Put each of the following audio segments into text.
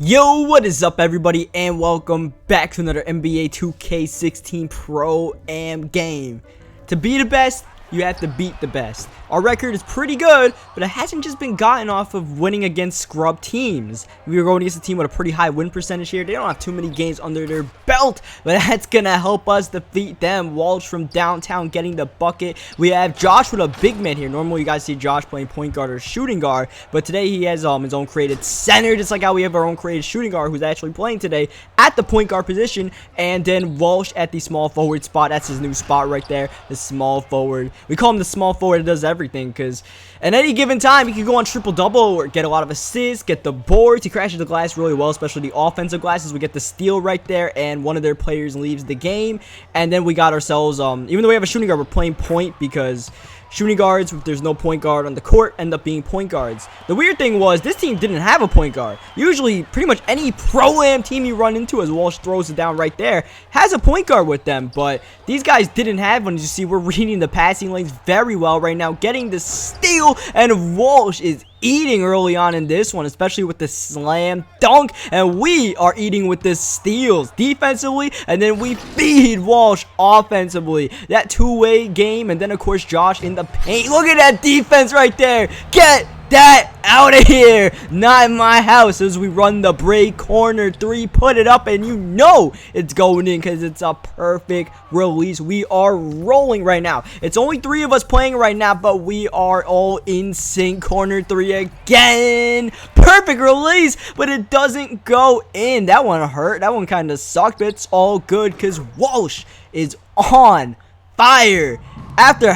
Yo, what is up everybody, and welcome back to another NBA 2K16 Pro-Am game. To be the best, you have to beat the best. Our record is pretty good, but it hasn't just been gotten off of winning against scrub teams. We are going against a team with a pretty high win percentage here. They don't have too many games under their belt, but that's going to help us defeat them. Walsh from downtown getting the bucket. We have Josh with a big man here. Normally, you guys see Josh playing point guard or shooting guard, but today he has his own created center, just like how we have our own created shooting guard who's actually playing today at the point guard position, and then Walsh at the small forward spot. That's his new spot right there, the small forward. We call him the small forward that does everything because at any given time he can go on triple-double or get a lot of assists, get the boards. He crashes the glass really well, especially the offensive glasses. We get the steal right there, and one of their players leaves the game. And then we got ourselves, even though we have a shooting guard, we're playing point because shooting guards, if there's no point guard on the court, end up being point guards. The weird thing was, this team didn't have a point guard. Usually, pretty much any Pro-Am team you run into, as Walsh throws it down right there, has a point guard with them. But these guys didn't have one. As you see, we're reading the passing lanes very well right now, getting the steal, and Walsh is eating early on in this one, especially with the slam dunk, and we are eating with the steals defensively, and then we feed Walsh offensively. That two-way game, and then of course Josh in the paint. Look at that defense right there. Get that out of here. Not in my house. As we run the break corner three, put it up, and you know it's going in because it's a perfect release. We are rolling right now. It's only three of us playing right now, but we are all in sync. Corner three again. Perfect release, but it doesn't go in. That one hurt. That one kind of sucked, but it's all good because Walsh is on fire. After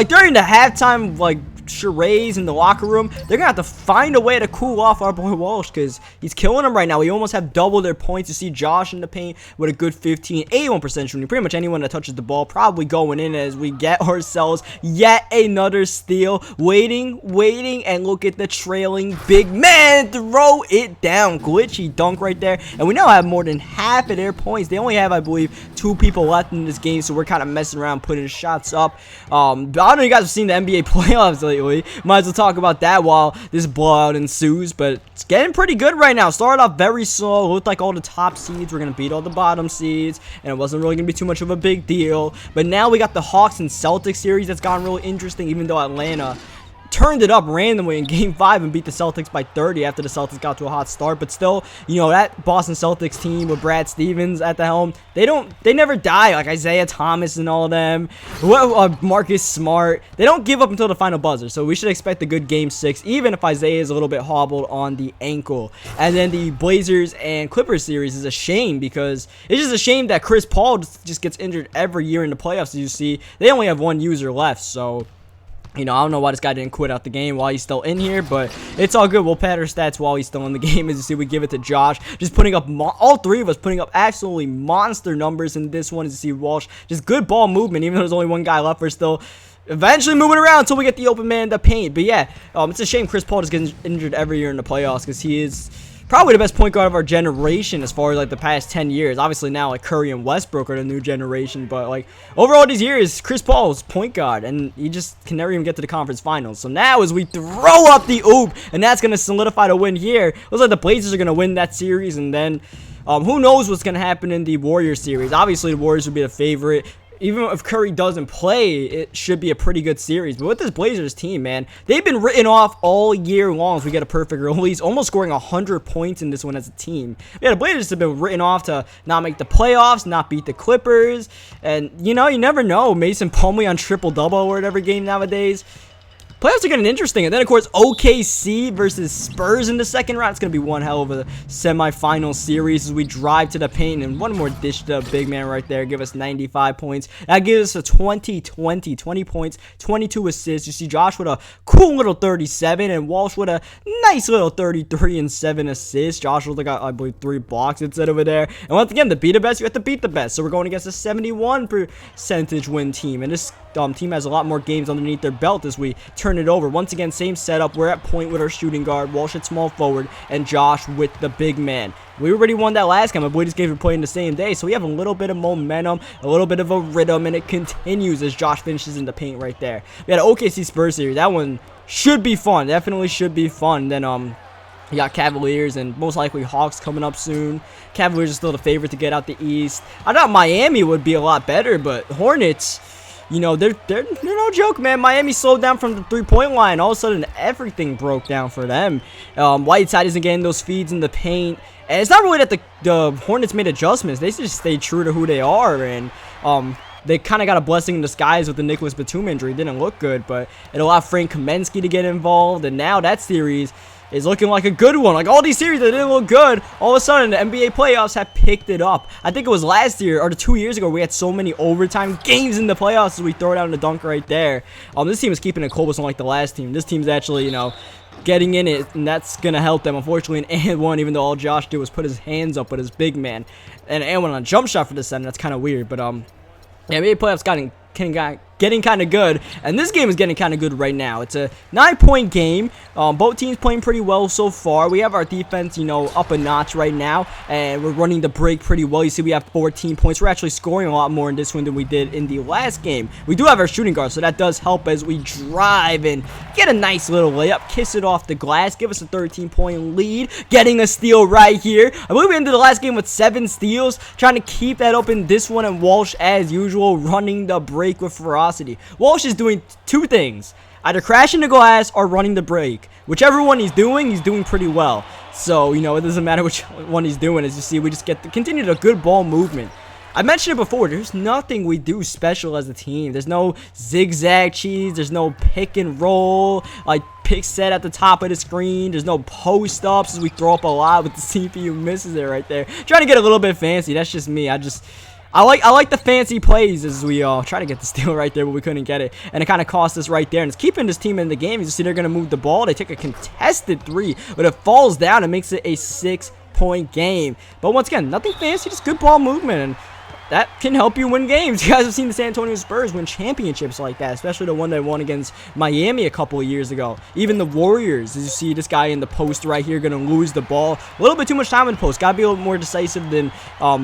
during the halftime, charades in the locker room, they're gonna have to find a way to cool off our boy Walsh because he's killing them right now. We almost have double their points. You see Josh in the paint with a good 81% shooting. Pretty much anyone that touches the ball probably going in, as we get ourselves yet another steal. Waiting, and look at the trailing big man throw it down. Glitchy dunk right there, and we now have more than half of their points. They only have, I believe, 2 people left in this game, so we're kind of messing around putting shots up. I don't know if you guys have seen the NBA playoffs lately. Might as well talk about that while this blowout ensues, but it's getting pretty good right now. Started off very slow. Looked like all the top seeds were going to beat all the bottom seeds, and it wasn't really going to be too much of a big deal. But now we got the Hawks and Celtics series that's gotten really interesting, even though Atlanta turned it up randomly in game 5 and beat the Celtics by 30 after the Celtics got to a hot start. But still, you know, that Boston Celtics team with Brad Stevens at the helm, they never die. Like Isaiah Thomas and all of them, Marcus Smart, they don't give up until the final buzzer. So we should expect a good game 6, even if Isaiah is a little bit hobbled on the ankle. And then the Blazers and Clippers series is a shame, because it's just a shame that Chris Paul just gets injured every year in the playoffs. As you see, they only have one user left, so you know, I don't know why this guy didn't quit out the game while he's still in here, but it's all good. We'll pad our stats while he's still in the game. As you see, we give it to Josh, just putting up, all three of us putting up absolutely monster numbers in this one. As you see, Walsh, just good ball movement, even though there's only one guy left. We're still eventually moving around until we get the open man in the paint. But yeah, it's a shame Chris Paul just gets injured every year in the playoffs, because he is probably the best point guard of our generation as far as the past 10 years. Obviously now Curry and Westbrook are the new generation, but overall these years, Chris Paul's point guard, and he just can never even get to the conference finals. So now as we throw up the oop, and that's going to solidify the win here. Looks like the Blazers are going to win that series, and then who knows what's going to happen in the Warriors series. Obviously the Warriors would be the favorite. Even if Curry doesn't play, it should be a pretty good series. But with this Blazers team, man, they've been written off all year long if we get a perfect release, almost scoring 100 points in this one as a team. Yeah, the Blazers have been written off to not make the playoffs, not beat the Clippers. And, you know, you never know. Mason Plumlee on triple-double or whatever game nowadays. Playoffs are getting interesting. And then, of course, OKC versus Spurs in the second round. It's going to be one hell of a semifinal series as we drive to the paint. And one more dish to big man right there. Give us 95 points. That gives us a 20 points, 22 assists. You see Josh with a cool little 37 and Walsh with a nice little 33 and 7 assists. Josh also got, I believe, 3 blocks instead over there. And once again, to be the best, you have to beat the best. So we're going against a 71% win team. And this team has a lot more games underneath their belt as we turn it over. Once again, same setup. We're at point with our shooting guard, Walsh at small forward, and Josh with the big man. We already won that last game. I believe these games were playing the same day, so we have a little bit of momentum, a little bit of a rhythm, and it continues as Josh finishes in the paint right there. We had an OKC Spurs series. That one should be fun. Definitely should be fun. Then You got Cavaliers and most likely Hawks coming up soon. Cavaliers are still the favorite to get out the East. I thought Miami would be a lot better, but Hornets, you know, they're no joke, man. Miami slowed down from the three-point line. All of a sudden, everything broke down for them. Whiteside isn't getting those feeds in the paint. And it's not really that the Hornets made adjustments. They just stayed true to who they are. And they kind of got a blessing in disguise with the Nicholas Batum injury. It didn't look good, but it allowed Frank Kaminsky to get involved. And now that series is looking like a good one. Like all these series that didn't look good, all of a sudden the NBA playoffs have picked it up. I think it was last year or 2 years ago we had so many overtime games in the playoffs as we throw down the dunk right there. This team is keeping it cold, unlike the last team. This team's actually, you know, getting in it, and that's gonna help them. Unfortunately, an and one, even though all Josh did was put his hands up with his big man, and one on a jump shot for the center. That's kind of weird, but yeah, NBA playoffs getting kind of good, and this game is getting kind of good right now. It's a 9-point game. Both teams playing pretty well so far. We have our defense, you know, up a notch right now, and we're running the break pretty well. You see, we have 14 points. We're actually scoring a lot more in this one than we did in the last game. We do have our shooting guard, so that does help as we drive and get a nice little layup, kiss it off the glass, give us a 13-point lead, getting a steal right here. I believe we ended the last game with 7 steals, trying to keep that open this one, and Walsh, as usual, running the break with ferocity. Walsh is doing 2 things, either crashing the glass or running the break. Whichever one he's doing pretty well. So, you know, it doesn't matter which one he's doing. As you see, we just get to continue the good ball movement. I mentioned it before, there's nothing we do special as a team. There's no zigzag cheese, there's no pick and roll, like pick set at the top of the screen. There's no post ups as we throw up a lot with the CPU misses it right there. Trying to get a little bit fancy, that's just me. I like the fancy plays as we try to get the steal right there, but we couldn't get it. And it kind of cost us right there. And it's keeping this team in the game. You see they're going to move the ball. They take a contested 3, but it falls down and makes it a 6-point game. But once again, nothing fancy, just good ball movement. And that can help you win games. You guys have seen the San Antonio Spurs win championships like that, especially the one they won against Miami a couple of years ago. Even the Warriors, as you see this guy in the post right here, going to lose the ball. A little bit too much time in the post. Got to be a little more decisive than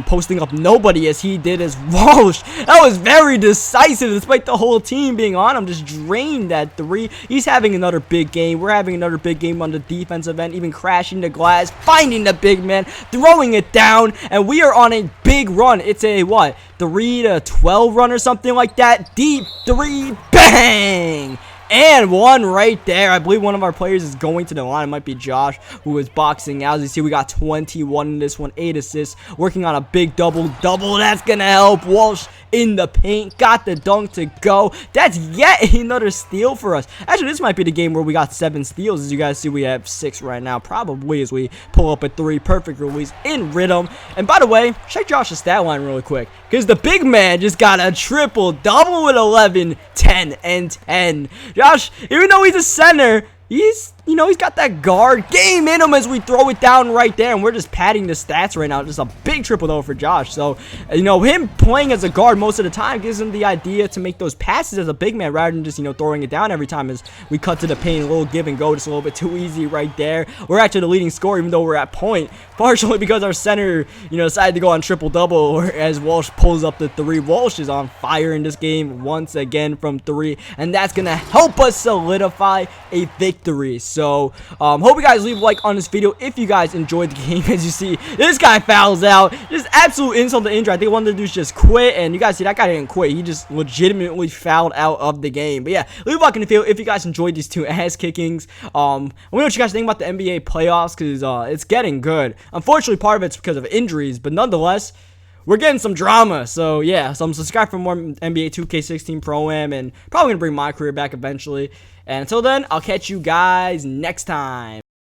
posting up nobody as he did as Walsh. That was very decisive despite the whole team being on him. Just drained that 3. He's having another big game. We're having another big game on the defensive end, even crashing the glass, finding the big man, throwing it down, and we are on a big run. It's a, what, 3-12 run or something like that. Deep 3, bang! And one right there. I believe one of our players is going to the line. It might be Josh, who is boxing out. As you see, we got 21 in this one, 8 assists, working on a big double-double. That's going to help. Walsh in the paint, got the dunk to go. That's yet another steal for us. Actually, this might be the game where we got 7 steals. As you guys see, we have 6 right now, probably, as we pull up a 3. Perfect release in rhythm. And by the way, check Josh's stat line really quick, because the big man just got a triple-double with 11, 10, and 10. Josh, even though he's a center, he's got that guard game in him as we throw it down right there, and we're just padding the stats right now. Just a big triple-double for Josh. So, him playing as a guard most of the time gives him the idea to make those passes as a big man rather than just, throwing it down every time as we cut to the paint. A little give and go, just a little bit too easy right there. We're actually the leading scorer even though we're at point, partially because our center, decided to go on triple-double as Walsh pulls up the 3. Walsh is on fire in this game once again from 3, and that's going to help us solidify a victory. So, hope you guys leave a like on this video if you guys enjoyed the game. As you see, this guy fouls out. Just absolute insult to injury. I think one of the dudes just quit, and you guys see that guy didn't quit. He just legitimately fouled out of the game. But yeah, leave a like in the video if you guys enjoyed these 2 ass kickings. Let me know what you guys think about the NBA playoffs, because it's getting good. Unfortunately, part of it's because of injuries, but nonetheless, we're getting some drama. So yeah, so I'm subscribed for more NBA 2K16 Pro-Am, and probably gonna bring my career back eventually. And until then, I'll catch you guys next time.